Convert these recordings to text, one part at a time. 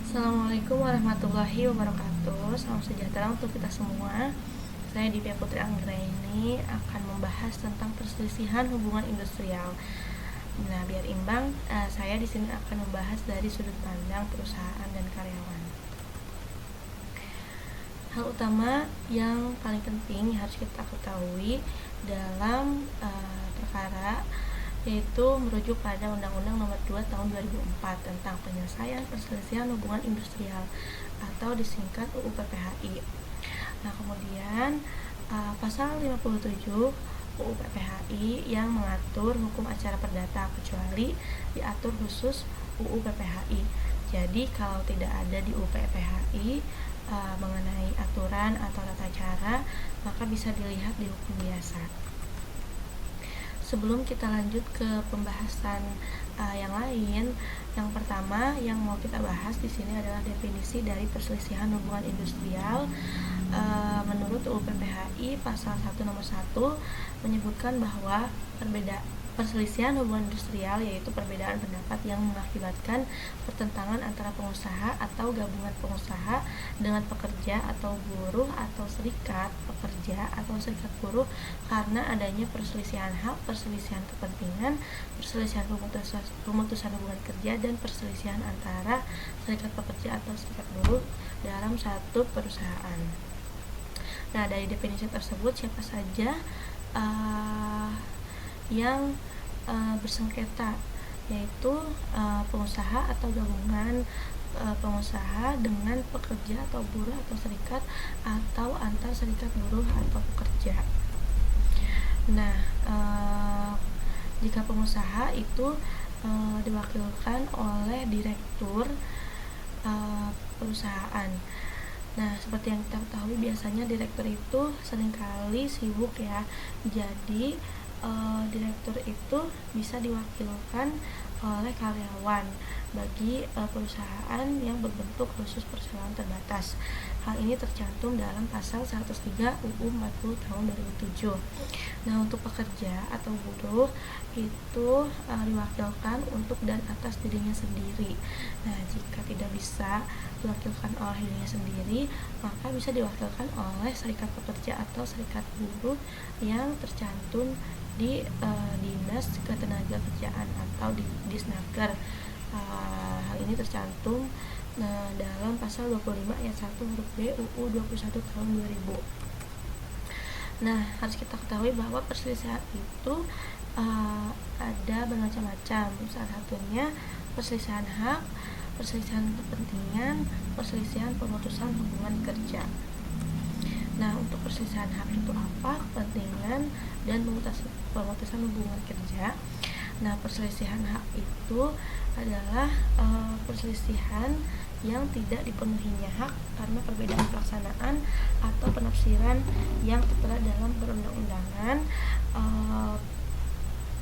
Assalamualaikum warahmatullahi wabarakatuh. Salam sejahtera untuk kita semua. Saya Divya Putri Anggraini akan membahas tentang perselisihan hubungan industrial. Nah, biar imbang, saya di sini akan membahas dari sudut pandang perusahaan dan karyawan. Hal utama yang paling penting harus kita ketahui dalam perkara yaitu merujuk pada Undang-Undang Nomor 2 Tahun 2004 tentang penyelesaian perselisihan hubungan industrial atau disingkat UU PPHI. Nah, kemudian pasal 57 UU PPHI yang mengatur hukum acara perdata kecuali diatur khusus UU PPHI. Jadi kalau tidak ada di UU PPHI mengenai aturan atau tata cara, maka bisa dilihat di hukum biasa. Sebelum kita lanjut ke pembahasan yang lain, yang pertama yang mau kita bahas di sini adalah definisi dari perselisihan hubungan industrial. Menurut UU PPHI pasal 1 nomor 1 menyebutkan bahwa perselisihan hubungan industrial yaitu perbedaan pendapat yang mengakibatkan pertentangan antara pengusaha atau gabungan pengusaha dengan pekerja atau buruh atau serikat pekerja atau serikat buruh karena adanya perselisihan hak, perselisihan kepentingan, perselisihan pemutusan hubungan kerja, dan perselisihan antara serikat pekerja atau serikat buruh dalam satu perusahaan. Nah, dari definisi tersebut siapa saja yang bersengketa, yaitu pengusaha atau gabungan pengusaha dengan pekerja atau buruh atau serikat atau antar serikat buruh atau pekerja. Nah, jika pengusaha itu diwakilkan oleh direktur perusahaan. Nah, seperti yang kita ketahui biasanya direktur itu seringkali sibuk ya. Jadi direktur itu bisa diwakilkan oleh karyawan bagi perusahaan yang berbentuk khusus perseroan terbatas. Hal ini tercantum dalam pasal 103 UU 40 tahun 2007. Nah, untuk pekerja atau buruh itu diwakilkan untuk dan atas dirinya sendiri. Nah, jika tidak bisa diwakilkan oleh dirinya sendiri, maka bisa diwakilkan oleh serikat pekerja atau serikat buruh yang tercantum di Dinas Ketenagakerjaan atau di Disnaker. Hal ini tercantum dalam pasal 25 ayat 1 huruf B UU 21 tahun 2000. Nah, harus kita ketahui bahwa perselisihan itu ada bermacam-macam. Salah satunya perselisihan hak, perselisihan kepentingan, perselisihan pemutusan hubungan kerja. Nah, untuk perselisihan hak itu apa? Kepentingan dan pemutusan hubungan kerja. Nah, perselisihan hak itu adalah perselisihan yang tidak dipenuhinya hak karena perbedaan pelaksanaan atau penafsiran yang tertera dalam perundang-undangan,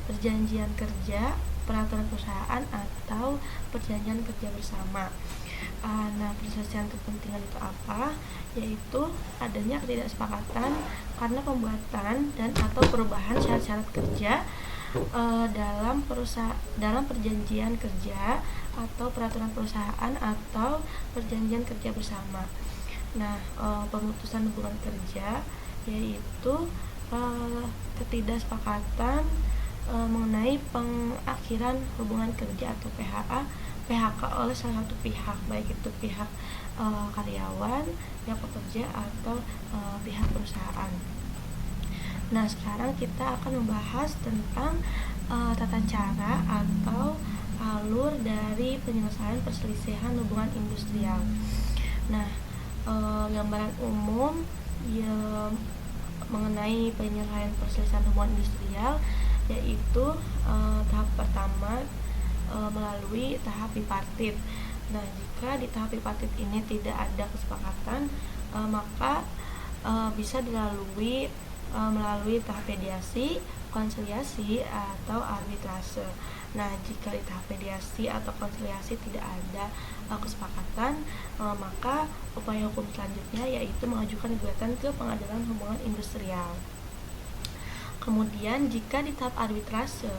perjanjian kerja, peraturan perusahaan, atau perjanjian kerja bersama. Nah, perselisihan kepentingan itu apa? Yaitu adanya ketidaksepakatan karena pembuatan dan atau perubahan syarat-syarat kerja dalam perjanjian kerja atau peraturan perusahaan atau perjanjian kerja bersama. Nah, pemutusan hubungan kerja yaitu ketidaksepakatan mengenai pengakhiran hubungan kerja atau PHK oleh salah satu pihak, baik itu pihak karyawan, pihak pekerja, atau pihak perusahaan. Nah, sekarang kita akan membahas tentang tata cara atau alur dari penyelesaian perselisihan hubungan industrial. Nah, gambaran umum yang mengenai penyelesaian perselisihan hubungan industrial yaitu tahap pertama melalui tahap bipartit. Nah, jika di tahap bipartit ini tidak ada kesepakatan, maka bisa dilalui melalui tahap mediasi, konsiliasi, atau arbitrase. Nah, jika di tahap mediasi atau konsiliasi tidak ada kesepakatan, maka upaya hukum selanjutnya yaitu mengajukan gugatan ke Pengadilan Hubungan Industrial. Kemudian jika di tahap arbitrase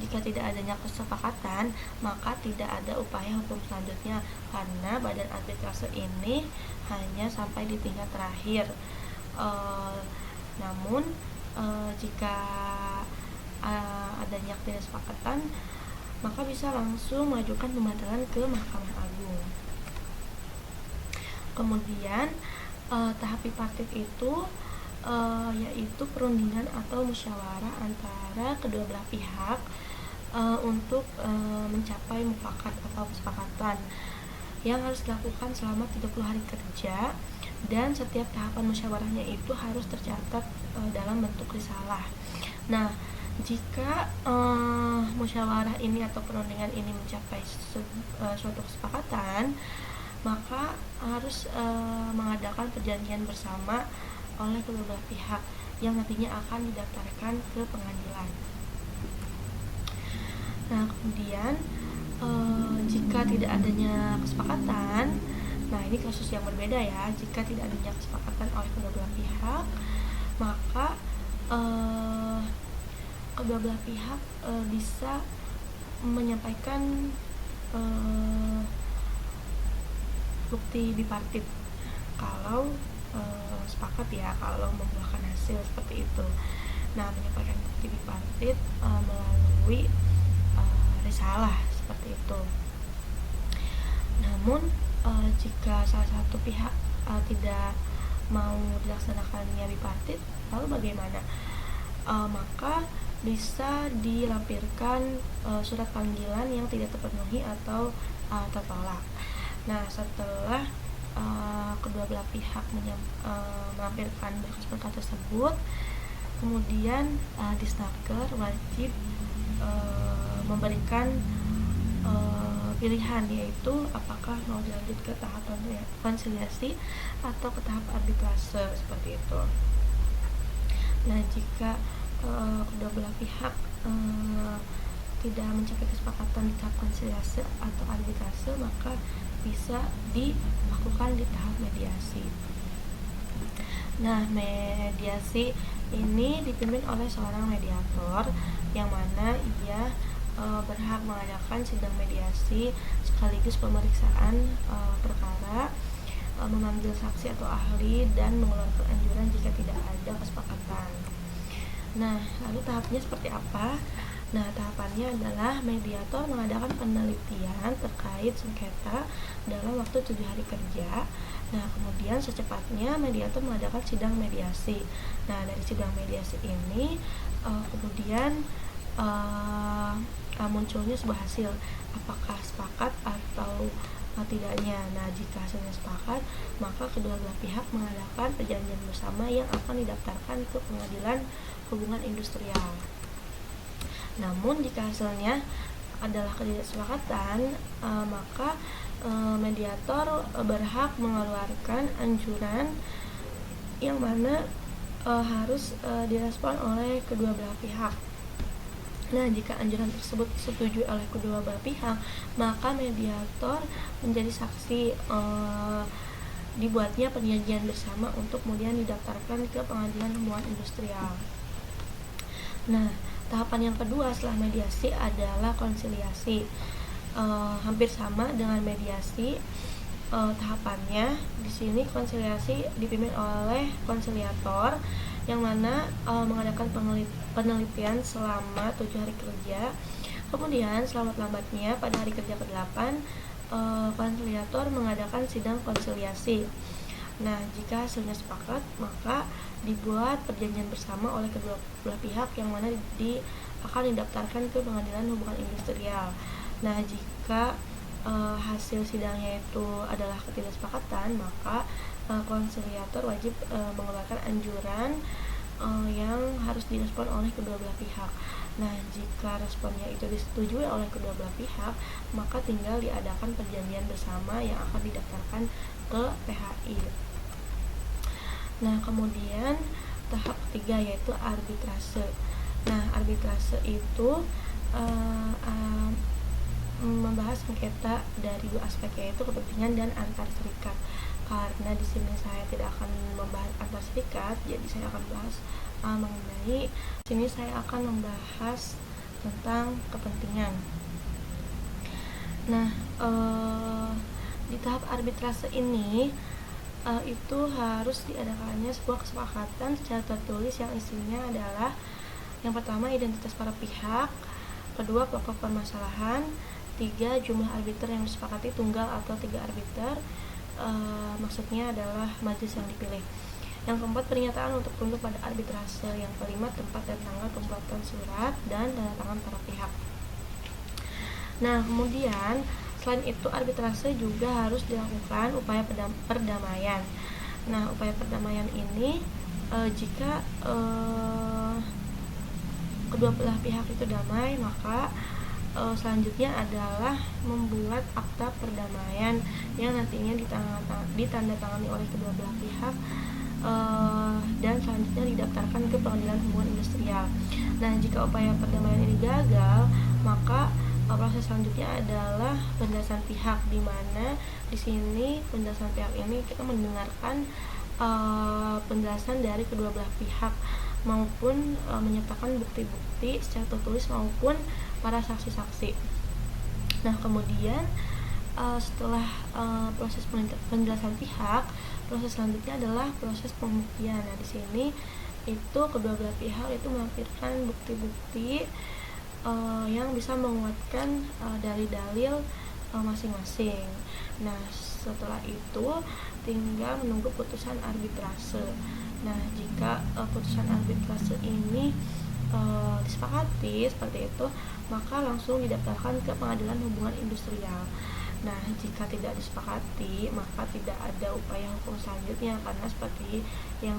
Jika tidak adanya kesepakatan, maka tidak ada upaya hukum selanjutnya karena badan arbitrase ini hanya sampai di tingkat terakhir. Namun jika adanya ketidaksepakatan, maka bisa langsung mengajukan pembatalan ke Mahkamah Agung. Kemudian tahap bipartit itu yaitu perundingan atau musyawarah antara kedua belah pihak untuk mencapai mufakat atau kesepakatan yang harus dilakukan selama 30 hari kerja, dan setiap tahapan musyawarahnya itu harus tercatat dalam bentuk risalah. Nah, jika musyawarah ini atau perundingan ini mencapai suatu kesepakatan, maka harus mengadakan perjanjian bersama oleh kedua belah pihak yang nantinya akan didaftarkan ke pengadilan. Nah, kemudian jika tidak adanya kesepakatan, nah ini kasus yang berbeda ya. Jika tidak adanya kesepakatan oleh kedua belah pihak, maka kedua belah pihak bisa menyampaikan bukti bipartit kalau sepakat ya, kalau membuahkan hasil seperti itu. Nah, menyampaikan bukti bipartit melalui risalah seperti itu. Namun jika salah satu pihak tidak mau dilaksanakannya bipartit, lalu bagaimana? Maka bisa dilampirkan surat panggilan yang tidak terpenuhi atau tertolak. Nah, setelah kedua belah pihak melampirkan berkas-berkas tersebut, kemudian Disnaker wajib memberikan pilihan, yaitu apakah mau dilanjut ke tahap konsiliasi atau ke tahap arbitrase seperti itu. Nah, jika kedua belah pihak tidak mencapai kesepakatan di tahap konsiliasi atau arbitrase, maka bisa dilakukan di tahap mediasi. Nah, mediasi ini dipimpin oleh seorang mediator yang mana ia berhak mengadakan sidang mediasi sekaligus pemeriksaan perkara, memanggil saksi atau ahli, dan mengeluarkan anjuran jika tidak ada kesepakatan. Nah, lalu tahapnya seperti apa? Nah, tahapannya adalah mediator mengadakan penelitian terkait sengketa dalam waktu 7 hari kerja. Nah, kemudian secepatnya mediator mengadakan sidang mediasi. Nah, dari sidang mediasi ini kemudian munculnya sebuah hasil, apakah sepakat atau tidaknya. Nah, jika hasilnya sepakat, maka kedua belah pihak mengadakan perjanjian bersama yang akan didaftarkan ke Pengadilan Hubungan Industrial. Namun jika hasilnya adalah ketidaksepakatan, maka mediator berhak mengeluarkan anjuran yang mana harus direspon oleh kedua belah pihak. Nah, jika anjuran tersebut disetujui oleh kedua belah pihak, maka mediator menjadi saksi, dibuatnya perjanjian bersama untuk kemudian didaftarkan ke Pengadilan Hubungan Industrial. Nah, tahapan yang kedua setelah mediasi adalah konsiliasi. Hampir sama dengan mediasi tahapannya. Di sini konsiliasi dipimpin oleh konsiliator yang mana mengadakan penelitian selama 7 hari kerja. Kemudian selamat-lambatnya pada hari kerja ke-8 konsiliator mengadakan sidang konsiliasi. Nah, jika hasilnya sepakat, maka dibuat perjanjian bersama oleh kedua belah pihak yang mana akan didaftarkan ke Pengadilan Hubungan Industrial. Nah, jika hasil sidangnya itu adalah ketidaksepakatan, maka konsiliator wajib mengeluarkan anjuran yang harus direspon oleh kedua belah pihak. Nah, jika responnya itu disetujui oleh kedua belah pihak, maka tinggal diadakan perjanjian bersama yang akan didaftarkan ke PHI. Nah, kemudian tahap ketiga yaitu arbitrase. Nah, arbitrase itu membahas sengketa dari dua aspek, yaitu kepentingan dan antar serikat. Karena di sini saya tidak akan membahas antar serikat, jadi saya akan bahas mengenai sini saya akan membahas tentang kepentingan. Nah, di tahap arbitrase ini itu harus diadakannya sebuah kesepakatan secara tertulis yang isinya adalah yang pertama identitas para pihak, kedua pokok permasalahan, tiga jumlah arbiter yang disepakati tunggal atau tiga arbiter, maksudnya adalah majelis yang dipilih. Yang keempat pernyataan untuk tunduk pada arbitrase, yang kelima tempat dan tanggal pembuatan surat dan tanda tangan para pihak. Nah, kemudian selain itu arbitrase juga harus dilakukan upaya perdamaian. Nah, upaya perdamaian ini jika kedua belah pihak itu damai, maka selanjutnya adalah membuat akta perdamaian yang nantinya ditandatangani oleh kedua belah pihak dan selanjutnya didaftarkan ke pengadilan hubungan industrial. Nah, jika upaya perdamaian ini gagal, maka proses selanjutnya adalah penjelasan pihak, di mana di sini penjelasan pihak ini kita mendengarkan penjelasan dari kedua belah pihak maupun menyertakan bukti-bukti secara tertulis maupun para saksi-saksi. Nah, kemudian setelah proses penjelasan pihak, proses selanjutnya adalah proses pembuktian. Nah, di sini itu kedua belah pihak itu melampirkan bukti-bukti yang bisa menguatkan dalil-dalil masing-masing. Nah, setelah itu tinggal menunggu putusan arbitrase. Nah, jika putusan arbitrase ini disepakati seperti itu, maka langsung didaftarkan ke pengadilan hubungan industrial. Nah, jika tidak disepakati, maka tidak ada upaya hukum selanjutnya, karena seperti yang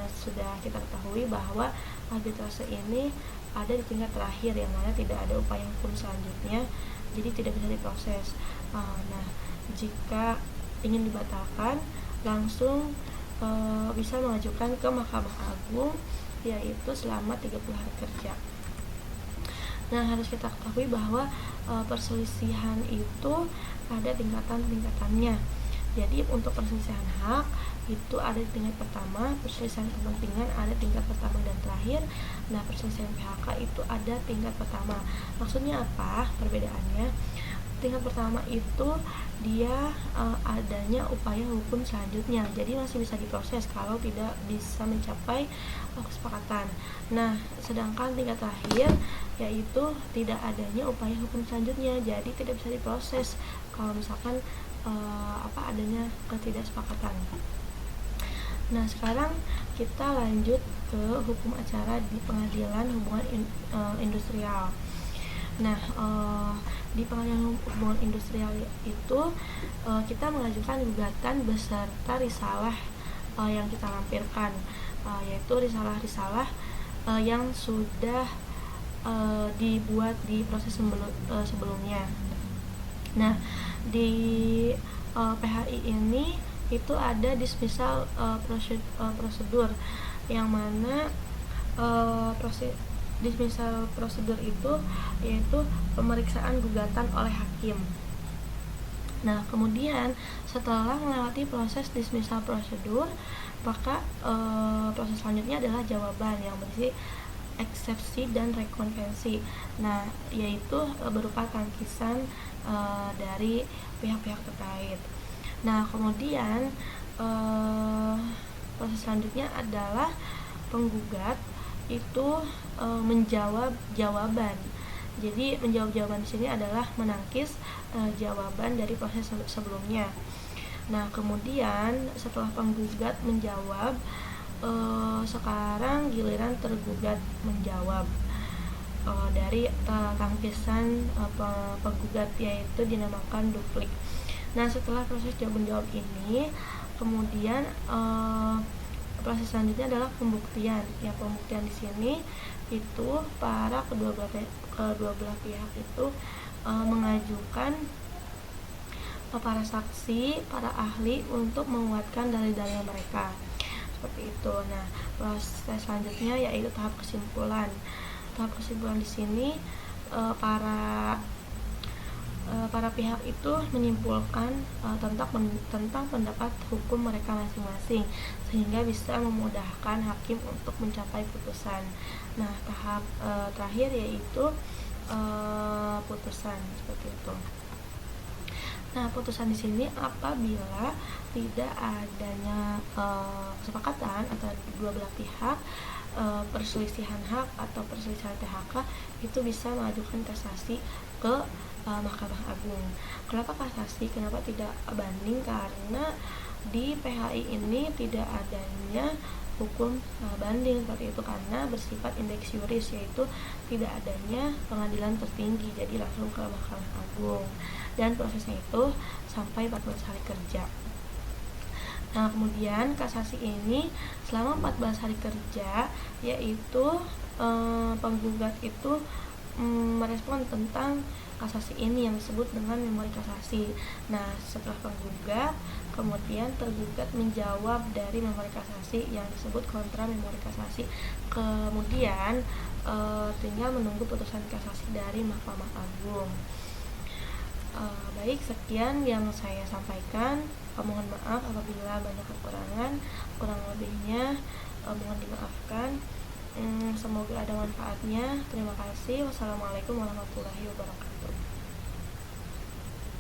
sudah kita ketahui bahwa arbitrase ini ada di tingkat terakhir, yang mana tidak ada upaya hukum selanjutnya, jadi tidak bisa diproses. Nah, jika ingin dibatalkan, langsung bisa mengajukan ke Mahkamah Agung, yaitu selama 30 hari kerja. Nah, harus kita ketahui bahwa perselisihan itu ada tingkatan-tingkatannya. Jadi untuk perselisihan hak itu ada di tingkat pertama, perselisihan kepentingan ada tingkat pertama dan terakhir. Nah, perselisihan PHK itu ada tingkat pertama. Maksudnya apa perbedaannya? Tingkat pertama itu dia adanya upaya hukum selanjutnya, jadi masih bisa diproses kalau tidak bisa mencapai kesepakatan. Nah, sedangkan tingkat terakhir yaitu tidak adanya upaya hukum selanjutnya, jadi tidak bisa diproses kalau misalkan adanya ketidaksepakatan. Nah, sekarang kita lanjut ke hukum acara di pengadilan hubungan industrial. Nah, di pengadilan hubungan industrial itu kita mengajukan gugatan beserta risalah yang kita lampirkan, yaitu risalah-risalah yang sudah dibuat di proses sebelumnya. Nah, di PHI ini itu ada dismissal prosedur, yang mana dismissal prosedur itu yaitu pemeriksaan gugatan oleh hakim. Nah, kemudian setelah melewati proses dismissal prosedur, maka proses selanjutnya adalah jawaban yang berisi eksepsi dan rekonvensi. Nah, yaitu berupa tangkisan dari pihak-pihak terkait. Nah, kemudian proses selanjutnya adalah penggugat itu menjawab jawaban. Jadi menjawab jawaban di sini adalah menangkis jawaban dari proses sebelumnya. Nah, kemudian setelah penggugat menjawab, sekarang giliran tergugat menjawab dari tangkisan penggugat, yaitu dinamakan duplik. Nah, setelah proses jawab menjawab ini, kemudian proses selanjutnya adalah pembuktian. Ya, pembuktian di sini itu para kedua belah pihak itu mengajukan para saksi, para ahli untuk menguatkan dalil-dalil mereka. Seperti itu. Nah, proses selanjutnya yaitu tahap kesimpulan. Tahap kesimpulan di sini para pihak itu menyimpulkan tentang pendapat hukum mereka masing-masing, sehingga bisa memudahkan hakim untuk mencapai putusan. Nah, tahap terakhir yaitu putusan seperti itu. Nah, putusan di sini apabila tidak adanya kesepakatan antara dua belah pihak, perselisihan hak atau perselisihan THK, itu bisa mengajukan kasasi ke Mahkamah Agung. Kenapa kasasi? Kenapa tidak banding? Karena di PHI ini tidak adanya hukum banding seperti itu, karena bersifat indeks juris, yaitu tidak adanya pengadilan tertinggi, jadi langsung ke Mahkamah Agung, dan prosesnya itu sampai 14 hari kerja. Nah, kemudian kasasi ini selama 14 hari kerja, yaitu penggugat itu merespon tentang kasasi ini yang disebut dengan memori kasasi. Nah, setelah penggugat, kemudian tergugat menjawab dari memori kasasi yang disebut kontra memori kasasi. Kemudian tinggal menunggu putusan kasasi dari Mahkamah Agung. Baik, sekian yang saya sampaikan. Mohon maaf apabila banyak kekurangan, kurang lebihnya mohon dimaafkan. Semoga ada manfaatnya. Terima kasih. Wassalamualaikum warahmatullahi wabarakatuh.